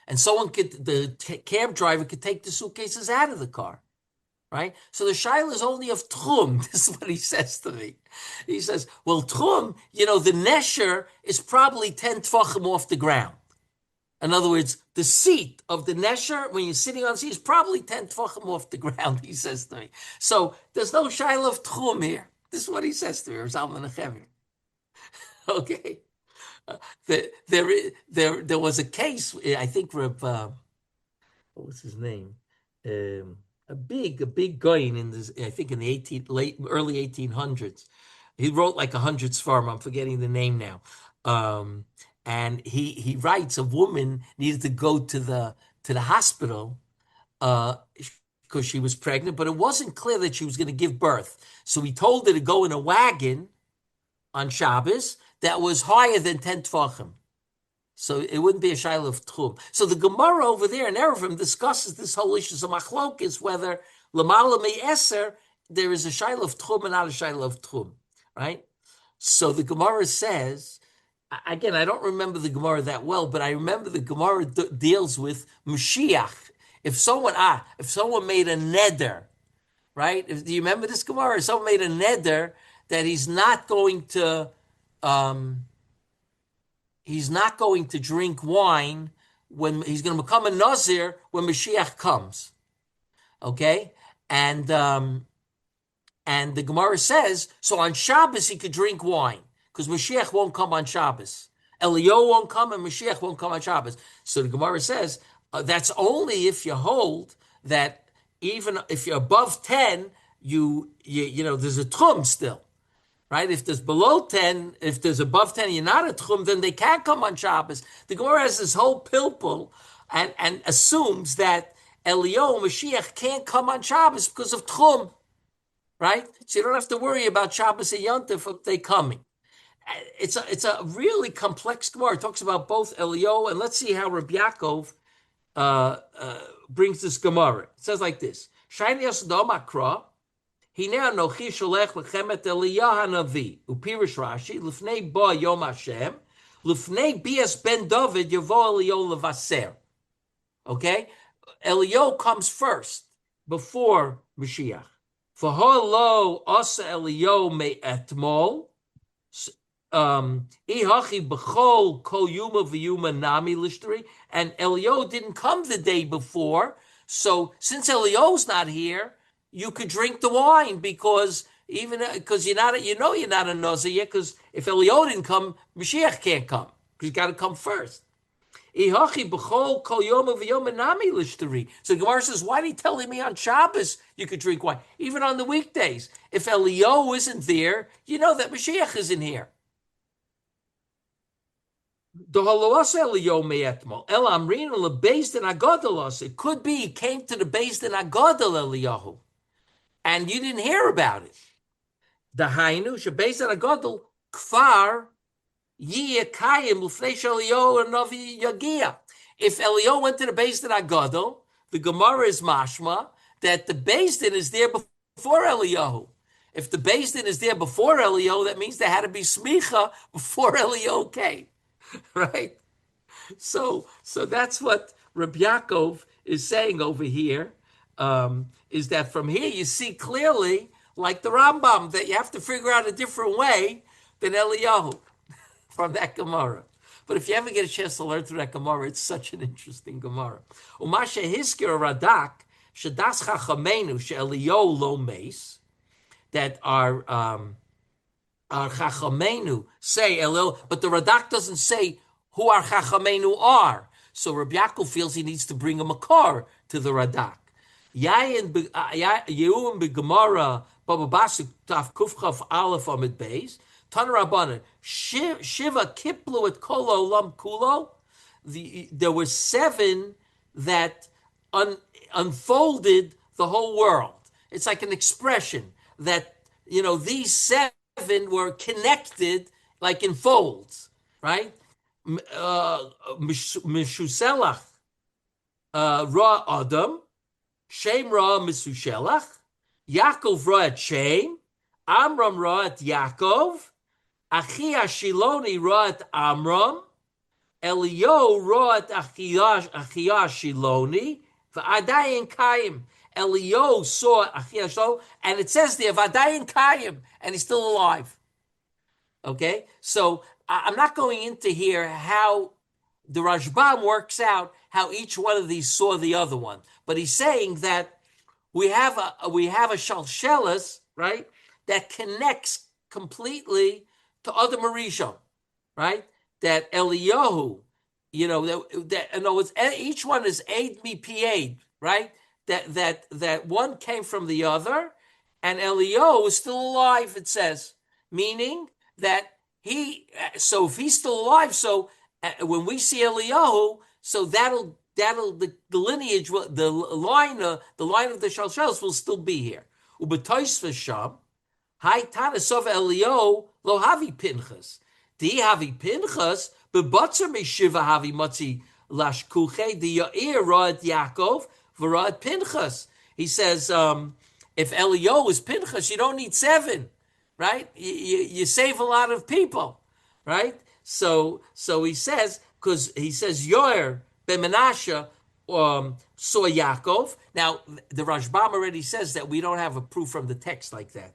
And the cab driver could take the suitcases out of the car. Right? So the shaila is only of Tchum. This is what he says to me. He says, well, Tchum, the nesher is probably 10 tfachim off the ground. In other words, the seat of the nesher, when you're sitting on the seat, is probably 10 tfachim off the ground, he says to me. So there's no shaila of Tchum here. This is what he says to me, Zalman Nechemia. Okay. There was a case, I think, what was his name? A big guy in this, I think in the early 1800s. He wrote like 100 Sfarim. I'm forgetting the name now. And he writes a woman needed to go to the hospital because she was pregnant, but it wasn't clear that she was going to give birth. So he told her to go in a wagon on Shabbos that was higher than 10 tfachim. So it wouldn't be a shaila of Tchum. So the Gemara over there in Erevim discusses this whole issue of machlokes, whether Lamala Me'eser, there is a shaila of Tchum and not a shaila of Tchum, right? So the Gemara says, again, I don't remember the Gemara that well, but I remember the Gemara deals with Mashiach. If someone made a neder, right? Do you remember this Gemara? If someone made a neder that he's not going to drink wine when he's going to become a Nazir when Mashiach comes. Okay? And the Gemara says, so on Shabbos he could drink wine because Mashiach won't come on Shabbos. Eliyahu won't come and Mashiach won't come on Shabbos. So the Gemara says, that's only if you hold that even if you're above 10, there's a Tchum still. Right? If there's below 10, if there's above 10, you're not a Tchum, then they can't come on Shabbos. The Gemara has this whole pilpul and assumes that Eliyahu Mashiach can't come on Shabbos because of Tchum. Right? So you don't have to worry about Shabbos and Yom Tov if they're coming. It's a really complex Gemara. It talks about both Eliyahu, and let's see how Reb Yaakov brings this Gemara. It says like this. Shayni Yasodom Akra, Hine anochi sholech lechem et Eliyah hanavi. Upirish Rashi, lifnei bo yom Hashem, lifnei bias ben David yavo Eliyahu levaser. Okay? Eliyahu comes first, before Mashiach. V'holo asa Eliyahu me etmol, Ihachi b'chol kol yuma v'yuma nami lishteri, and Eliyahu didn't come the day before, so since Eliyahu's not here, you could drink the wine because you're not a nozer yet, because if Eliyahu didn't come, Mashiach can't come because he's got to come first. Ihachi b'chol kol yoma v'yoma nami lishteri. So the Gemara says, why are you telling me on Shabbos you could drink wine, even on the weekdays? If Eliyahu isn't there, you know that Mashiach isn't here. It could be he came to the Beis Din Agadol Eliyahu, and you didn't hear about it. The Hainu sheBeis Din Agadol kfar yiyekayim l'fnei sh'Eliyahu Hanavi yagia. If Eliyahu went to the Beis Din Agadol, the Gemara is mashma that the Beis Din is there before Eliyahu. If the Beis Din is there before Eliyahu, that means there had to be smicha before Eliyahu came. Right? So that's what Reb Yaakov is saying over here, is that from here you see clearly, like the Rambam, that you have to figure out a different way than Eliyahu from that Gemara. But if you ever get a chance to learn through that Gemara, it's such an interesting Gemara. Umashe hiskir Radak, shedas chachamenu she'Eliyahu lo meis, that our Chachamenu say Elil, but the Radak doesn't say who our Chachamenu are. So Reb Yaakov feels he needs to bring a makar to the Radak. Yehum b'Gemara Baba Basuk Taf Kufchaf Aleph Amid Beis Tan Rabbanan Shiva Kiplu et Kol Olam Kulo. There were 7 that unfolded the whole world. It's like an expression that these 7 were connected like in folds, right? Mishuselach ra Adam, Shem ra Misushelach, Yaakov ra et Shem, Amram ra et Yaakov, Achia Shiloni ra et Amram, Eliyahu ra et Achia Shiloni, v'adayin Kayim. Eliyahu saw Achia Shiloni, and it says there v'adayin Kayim, and he's still alive. Okay, so I'm not going into here how the Rashbam works out how each one of these saw the other one, but he's saying that we have a shalshelis, right, that connects completely to Adam Rishon, right? That Eliyahu, that in other words, each one is aid mi pied, right? That one came from the other, and Eliyahu is still alive. It says, meaning that so if he's still alive, so when we see Eliyahu, so that'll the lineage, the line of the Shalshelis will still be here. Ubetois v'sham, hai tanasov Eliyahu lo havi pinchas. Di havi pinchas, bebotzer mishiva havi matzi lashkuche di yair ra'at Yaakov v'ra'at Pinchas. He says, if Eliyahu is Pinchas, you don't need 7. Right? You save a lot of people, right? So he says, because he says Yoer ben Menashe saw Yaakov. Now the Rashbam already says that we don't have a proof from the text like that.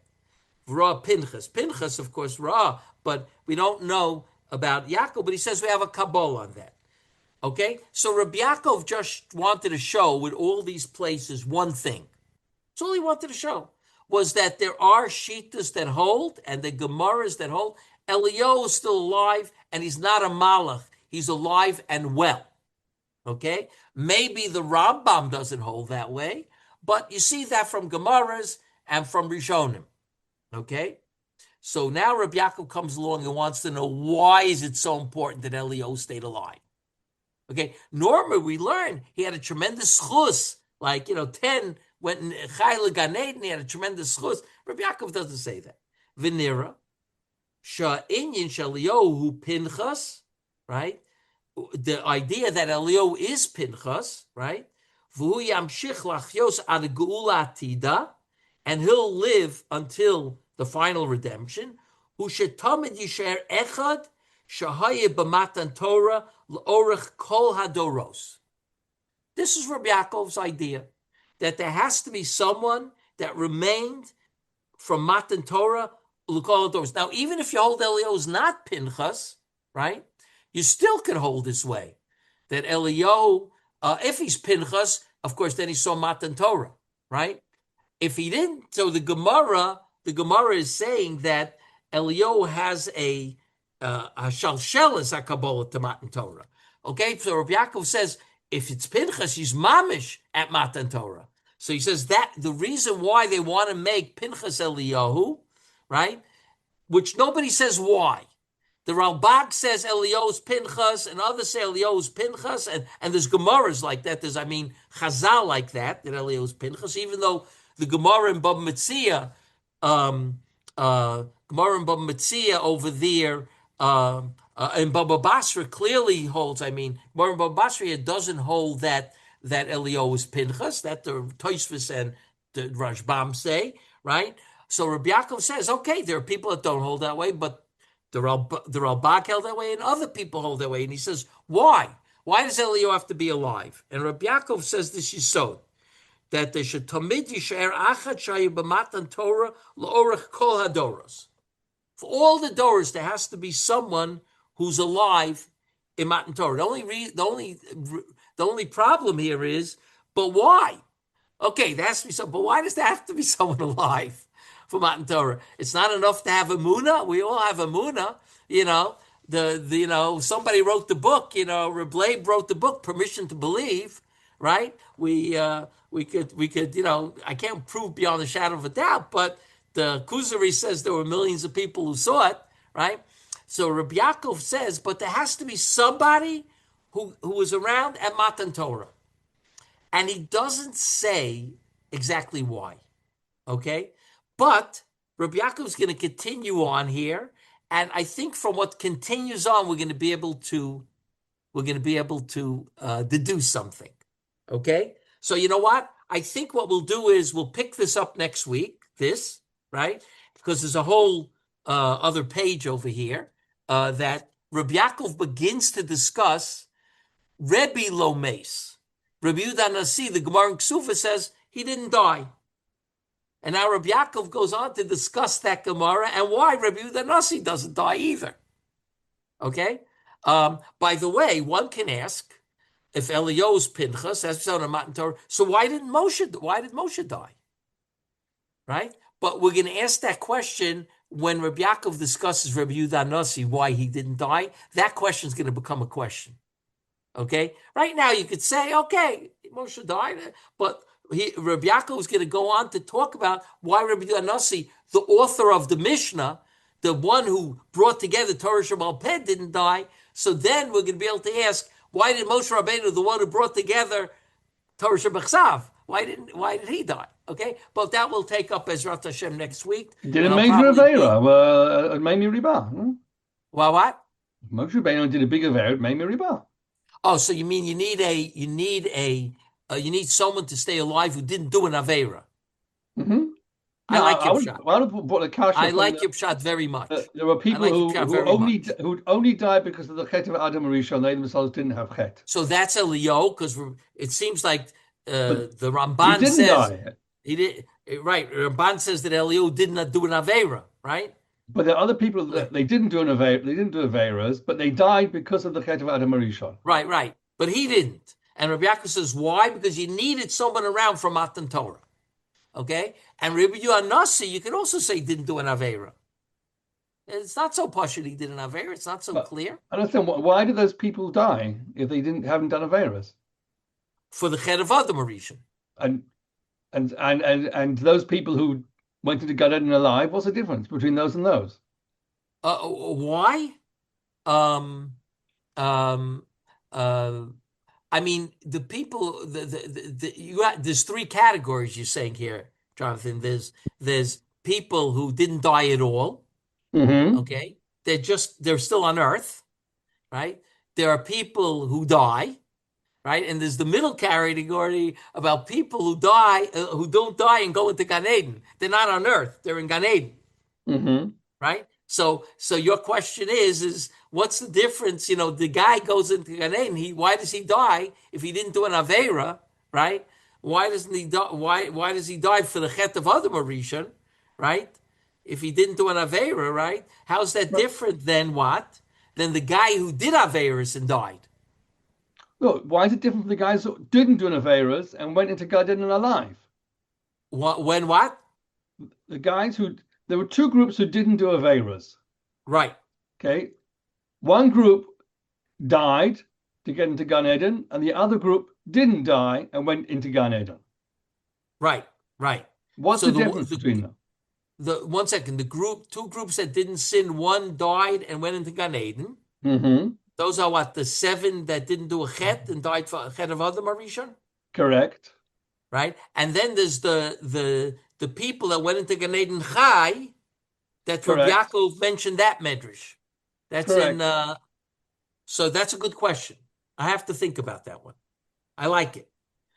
Ra Pinchas, of course, Ra, but we don't know about Yaakov. But he says we have a Kabbalah on that. Okay, so Reb Yaakov just wanted to show with all these places one thing. That's all he wanted to show. Was that there are Shitas that hold and the Gemaras that hold. Eliyahu is still alive and he's not a Malach. He's alive and well. Okay? Maybe the Rambam doesn't hold that way, but you see that from Gemaras and from Rishonim. Okay? So now Reb Yaakov comes along and wants to know why is it so important that Eliyahu stayed alive. Okay? Normally we learn he had a tremendous chus, 10 went in Chayla Gan Eden, he had a tremendous chus. Rabbi Yaakov doesn't say that. Venira, Sha'inyin Shaliyahu Pinchas, right? The idea that Eliyahu is Pinchas, right? V'hu yamshich lachyos ad geula atida, and he'll live until the final redemption. Hu shetamid yisher echad shahaya b'matan Torah l'orech kol hadoros. This is Reb Yaakov's idea, that there has to be someone that remained from Matan Torah l'kol hadoros. Now, even if you hold Eliyahu is not Pinchas, right, you still can hold this way, that Eliyahu, if he's Pinchas, of course, then he saw Matan Torah, right? If he didn't, so the Gemara is saying that Eliyahu has a shalshelis HaKabbalah to Matan Torah. Okay, so Reb Yaakov says if it's Pinchas, he's mamish at Matan Torah. So he says that the reason why they want to make Pinchas Eliyahu, right, which nobody says why. The Ralbag says Eliyahu's Pinchas, and others say Eliyahu's Pinchas, and there's Gemaras like that. There's, Chazal like that Eliyahu's Pinchas, even though the Gemara in Bava Metzia over there, in Baba Basra clearly holds, Gemara in Baba Basra doesn't hold that Eliyahu is Pinchas, that the Tosfos and the Rashbam say, right? So Reb Yaakov says, okay, there are people that don't hold that way, but the Ralbag held that way, and other people hold that way. And he says, why? Why does Eliyahu have to be alive? And Reb Yaakov says this is so, that they should tamid yisher achad shayu b'matan Torah l'orech kol hadoros. For all the doors, there has to be someone who's alive in Matan Torah. The only problem here is, but why? Okay, there has to be some, but why does there have to be someone alive for Matan Torah? It's not enough to have Emunah. We all have Emunah. Somebody wrote the book. Reb Leib wrote the book, Permission to Believe. Right? We could. I can't prove beyond a shadow of a doubt, but the Kuzari says there were millions of people who saw it. Right? So Reb Yaakov says, but there has to be somebody who was around at Matan Torah. And he doesn't say exactly why, okay? But Reb Yaakov is going to continue on here, and I think from what continues on, we're going to be able to deduce something, okay? So you know what? I think what we'll do is we'll pick this up next week. Right? Because there's a whole other page over here that Reb Yaakov begins to discuss Rebbe Lomes. Rabbi Yehuda Nasi, the Gemara in Ksufa says he didn't die. And now Rabbi Yaakov goes on to discuss that Gemara and why Rabbi Yehuda Nasi doesn't die either. Okay? By the way, one can ask if Eliyahu's Pinchas, that's on a Matan Torah, so why did Moshe die? Right? But we're going to ask that question when Rabbi Yaakov discusses Rabbi Yehuda Nasi, why he didn't die. That question is going to become a question. Okay, right now you could say, okay, Moshe died, but Reb Yaakov is going to go on to talk about why Rabbi Yehuda Nasi, the author of the Mishnah, the one who brought together Torah Shemal Peh, didn't die. So then we're going to be able to ask, why did Moshe Rabbeinu, the one who brought together Torah Shebachsav, why did he die? Okay, but that will take up Ezrat Hashem next week. Did it make Rivera? It made me riba. What? Moshe Rabbeinu did a big Avera, it made me riba. Oh, so you mean you need someone to stay alive who didn't do an Avera? Mm-hmm. I like your shot. I like your shot very much. There were people who only died because of the Chet of Adam and Rishon. They themselves didn't have Chet. So that's Eliyahu, because it seems like the Ramban says he did. Right, Ramban says that Eliyahu did not do an Avera, right? But there are other people that they didn't do Averas, but they died because of the Chet of Adam and Rishon. Right. But he didn't. And Rabbi Yaakov says, why? Because you needed someone around from Matan Torah. Okay? And Rabbi Yehuda Nasi, you can also say didn't do an Avera. It's not so pashut he did an Avera. It's not so clear. I don't understand. Why did those people die if they haven't done Averas? For the Chet of Adam and Rishon. And those people who went into Gan Eden alive, what's the difference between those and those? Why? I mean, the people. There's three categories you're saying here, Jonathan. There's people who didn't die at all. Mm-hmm. Okay, they're still on Earth, right? There are people who die, right? And there's the middle category about people who die, who don't die and go into Gan Eden. They're not on earth; they're in Gan Eden, Mm-hmm. right? So your question is what's the difference? The guy goes into Gan Eden. Why does he die if he didn't do an Avera, right? Why doesn't he die? Why does he die for the Chet of Adam Rishon, right? If he didn't do an Avera, right? How's that different than what? Than the guy who did Averas and died? Look, why is it different from the guys who didn't do an Averas and went into God Eden alive? When what? The guys who there were two groups who didn't do Averas. Right. Okay, one group died to get into Gan Eden, and the other group didn't die and went into Gan Eden. Right. What's So the difference between them? One second. Two groups that didn't sin. One died and went into Gan Eden. Mm-hmm. Those are what, the 7 that didn't do a chet and died for a chet of Adam Rishon? Correct. Right? And then there's the people that went into Gan Eden Chai, that Reb Correct. Yaakov mentioned that medrash. That's Correct. so that's a good question. I have to think about that one. I like it.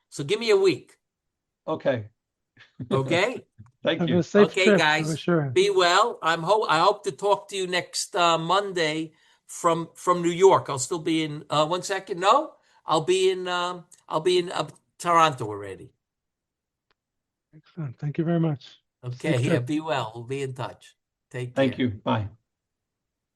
So give me a week. Okay. Okay? Thank Have you. a safe Okay, trip, guys. for sure. Be well. I hope to talk to you next Monday from New York. I'll still be in 1 second. No, I'll be in Toronto already. Excellent. Thank you very much. Okay, Safe yeah, trip. be well. We'll be in touch. Take care. Thank you. Bye.